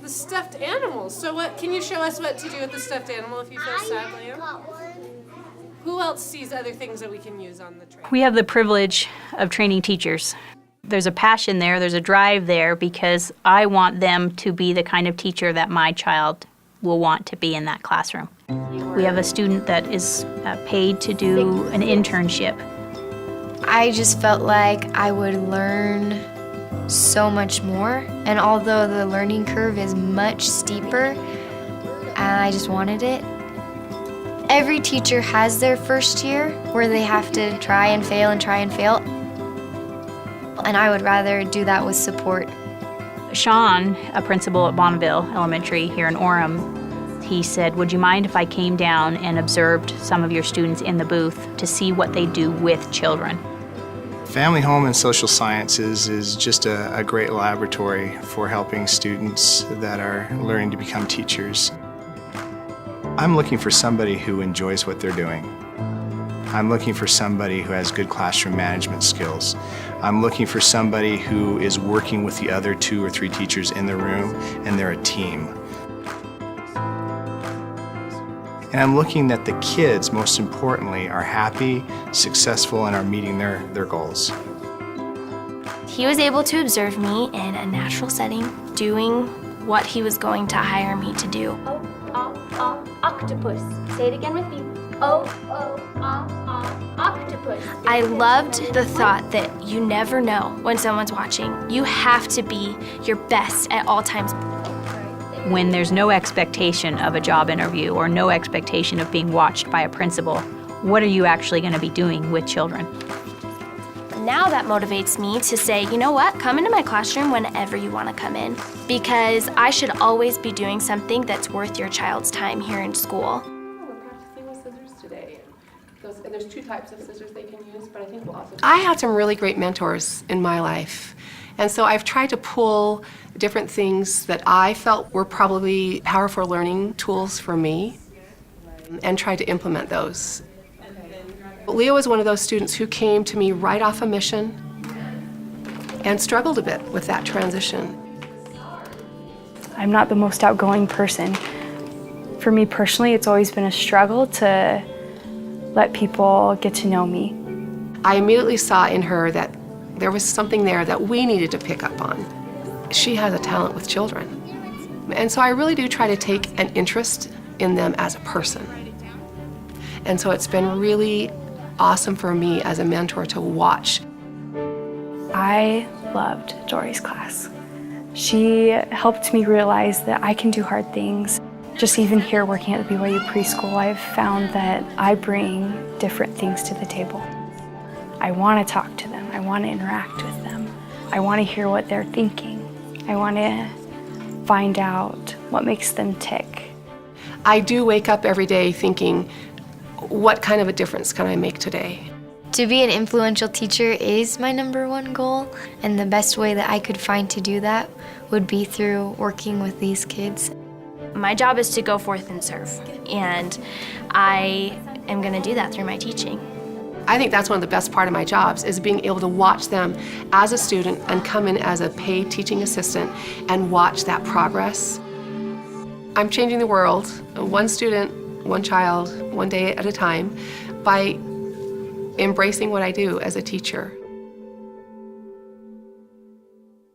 the stuffed animals. So can you show us what to do with the stuffed animal if you feel sad, Liam? Who else sees other things that we can use on the train? We have the privilege of training teachers. There's a passion there, there's a drive there, because I want them to be the kind of teacher that my child will want to be in that classroom. We have a student that is paid to do an internship. I just felt like I would learn so much more, and although the learning curve is much steeper, I just wanted it. Every teacher has their first year where they have to try and fail and try and fail, and I would rather do that with support. Shawn, a principal at Bonneville Elementary here in Orem, he said, would you mind if I came down and observed some of your students in the booth to see what they do with children? Family, Home, and Social Sciences is just a great laboratory for helping students that are learning to become teachers. I'm looking for somebody who enjoys what they're doing. I'm looking for somebody who has good classroom management skills. I'm looking for somebody who is working with the other 2 or 3 teachers in the room, and they're a team. And I'm looking that the kids, most importantly, are happy, successful, and are meeting their goals. He was able to observe me in a natural setting, doing what he was going to hire me to do. Octopus. Say it again with me. Octopus. I loved the thought that you never know when someone's watching. You have to be your best at all times. When there's no expectation of a job interview or no expectation of being watched by a principal, what are you actually going to be doing with children? Now that motivates me to say, you know what, come into my classroom whenever you want to come in, because I should always be doing something that's worth your child's time here in school. We're practicing with scissors today. And there's 2 types of scissors they can use, but I think we'll also... I had some really great mentors in my life. And so I've tried to pull different things that I felt were probably powerful learning tools for me and tried to implement those. Leo was one of those students who came to me right off a mission and struggled a bit with that transition. I'm not the most outgoing person. For me personally, it's always been a struggle to let people get to know me. I immediately saw in her that there was something there that we needed to pick up on. She has a talent with children. And so I really do try to take an interest in them as a person. And so it's been really awesome for me as a mentor to watch. I loved Dorie's class. She helped me realize that I can do hard things. Just even here working at the BYU preschool, I've found that I bring different things to the table. I want to talk to them. I want to interact with them. I want to hear what they're thinking. I want to find out what makes them tick. I do wake up every day thinking, what kind of a difference can I make today? To be an influential teacher is my #1 goal, and the best way that I could find to do that would be through working with these kids. My job is to go forth and serve, and I am going to do that through my teaching. I think that's one of the best part of my jobs, is being able to watch them as a student and come in as a paid teaching assistant and watch that progress. I'm changing the world, one student, one child, one day at a time, by embracing what I do as a teacher.